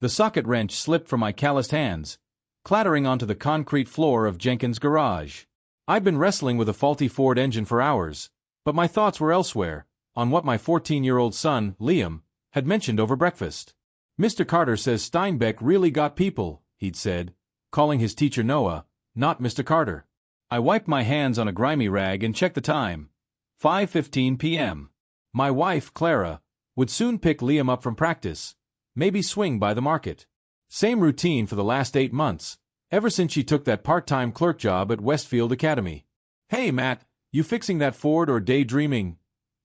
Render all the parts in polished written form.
The socket wrench slipped from my calloused hands, clattering onto the concrete floor of Jenkins' garage. I'd been wrestling with a faulty Ford engine for hours, but my thoughts were elsewhere, on what my 14-year-old son, Liam, had mentioned over breakfast. "Mr. Carter says Steinbeck really got people," he'd said, calling his teacher Noah, not Mr. Carter. I wiped my hands on a grimy rag and checked the time. 5:15 p.m. My wife, Clara, would soon pick Liam up from practice, maybe swing by the market. Same routine for the last 8 months, ever since she took that part-time clerk job at Westfield Academy. "Hey, Matt, you fixing that Ford or daydreaming?"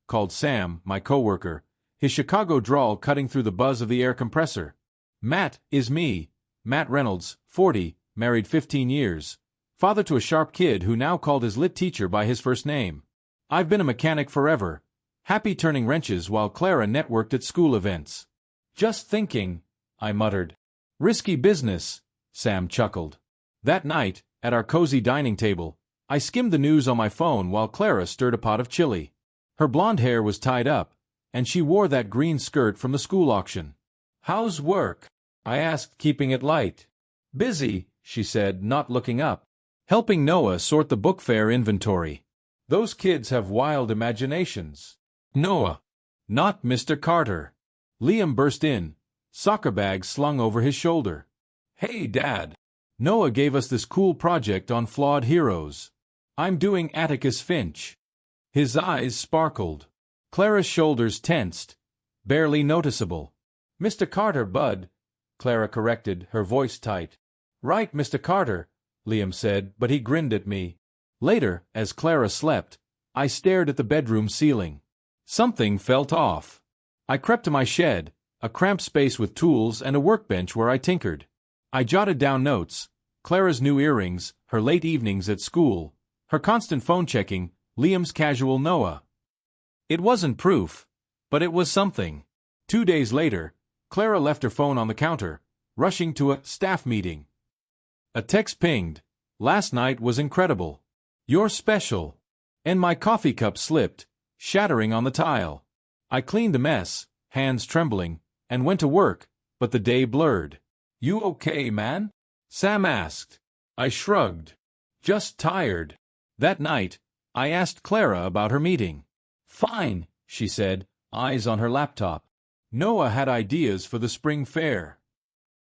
called Sam, my coworker, his Chicago drawl cutting through the buzz of the air compressor. Matt is me, Matt Reynolds, 40, married 15 years, father to a sharp kid who now called his lit teacher by his first name. I've been a mechanic forever, happy turning wrenches while Clara networked at school events. "Just thinking," I muttered. "Risky business," Sam chuckled. That night, at our cozy dining table, I skimmed the news on my phone while Clara stirred a pot of chili. Her blonde hair was tied up, and she wore that green skirt from the school auction. "How's work?" I asked, keeping it light. "Busy," she said, not looking up. "Helping Noah sort the book fair inventory. Those kids have wild imaginations." "Noah." "Not Mr. Carter." Liam burst in, soccer bag slung over his shoulder. "Hey, Dad. Noah gave us this cool project on flawed heroes. I'm doing Atticus Finch." His eyes sparkled. Clara's shoulders tensed, barely noticeable. "Mr. Carter, bud," Clara corrected, her voice tight. "Right, Mr. Carter," Liam said, but he grinned at me. Later, as Clara slept, I stared at the bedroom ceiling. Something felt off. I crept to my shed, a cramped space with tools and a workbench where I tinkered. I jotted down notes: Clara's new earrings, her late evenings at school, her constant phone checking, Liam's casual Noah. It wasn't proof, but it was something. 2 days later, Clara left her phone on the counter, rushing to a staff meeting. A text pinged. "Last night was incredible. You're special." And my coffee cup slipped, shattering on the tile. I cleaned the mess, hands trembling, and went to work, but the day blurred. "You okay, man?" Sam asked. I shrugged. "Just tired." That night, I asked Clara about her meeting. "Fine," she said, eyes on her laptop. "Noah had ideas for the spring fair."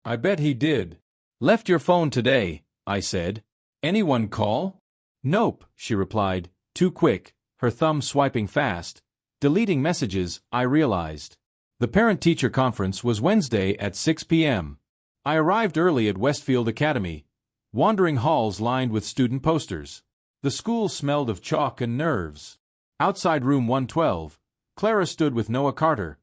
"I bet he did." "Left your phone today," I said. "Anyone call?" "Nope," she replied, too quick, her thumb swiping fast. Deleting messages, I realized. The parent-teacher conference was Wednesday at 6 p.m. I arrived early at Westfield Academy, wandering halls lined with student posters. The school smelled of chalk and nerves. Outside room 112, Clara stood with Noah Carter,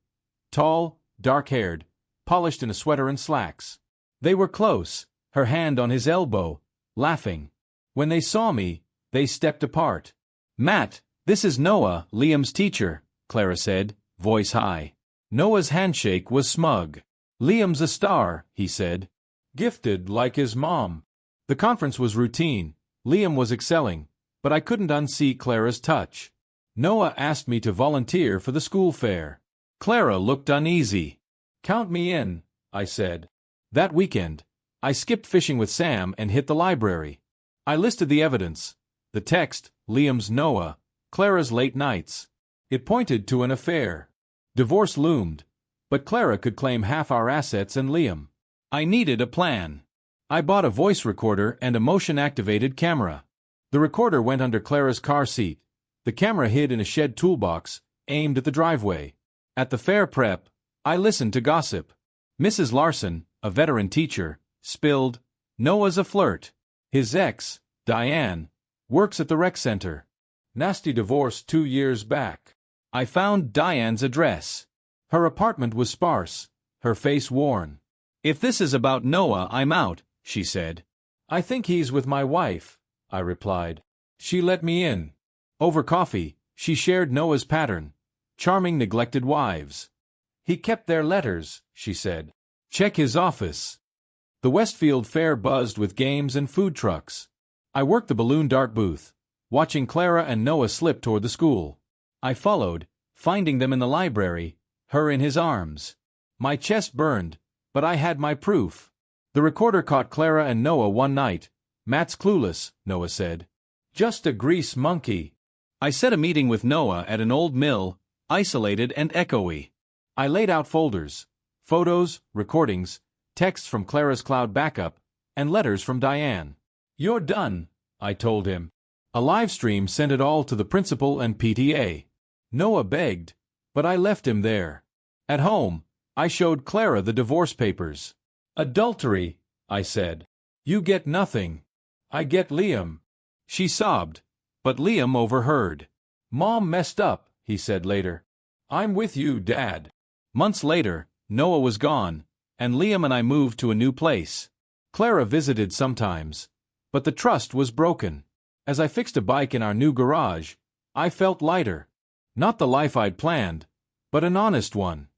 tall, dark-haired, polished in a sweater and slacks. They were close, her hand on his elbow, laughing. When they saw me, they stepped apart. "Matt, this is Noah, Liam's teacher," Clara said, voice high. Noah's handshake was smug. "Liam's a star," he said. "Gifted like his mom." The conference was routine. Liam was excelling, but I couldn't unsee Clara's touch. Noah asked me to volunteer for the school fair. Clara looked uneasy. "Count me in," I said. That weekend, I skipped fishing with Sam and hit the library. I listed the evidence: the text, Liam's Noah, Clara's late nights. It pointed to an affair. Divorce loomed, but Clara could claim half our assets and Liam. I needed a plan. I bought a voice recorder and a motion-activated camera. The recorder went under Clara's car seat. The camera hid in a shed toolbox, aimed at the driveway. At the fair prep, I listened to gossip. Mrs. Larson, a veteran teacher, spilled, "Noah's a flirt. His ex, Diane, works at the rec center. Nasty divorce 2 years back." I found Diane's address. Her apartment was sparse, her face worn. "If this is about Noah, I'm out," she said. "I think he's with my wife," I replied. She let me in. Over coffee, she shared Noah's pattern: charming neglected wives. "He kept their letters," she said. "Check his office." The Westfield Fair buzzed with games and food trucks. I worked the balloon dart booth, watching Clara and Noah slip toward the school. I followed, finding them in the library, her in his arms. My chest burned, But I had my proof. The recorder caught Clara and Noah one night. Matt's clueless, Noah said. Just a grease monkey. I set a meeting with Noah at an old mill, isolated and echoey. I laid out folders. Photos, recordings, texts from Clara's cloud backup, and letters from Diane. You're done, I told him. A live stream sent it all to the principal and PTA. Noah begged, but I left him there. At home, I showed Clara the divorce papers. Adultery, I said. You get nothing. I get Liam. She sobbed, but Liam overheard. Mom messed up, he said later. I'm with you, Dad. Months later, Noah was gone, and Liam and I moved to a new place. Clara visited sometimes, but the trust was broken. As I fixed a bike in our new garage, I felt lighter. Not the life I'd planned, but an honest one.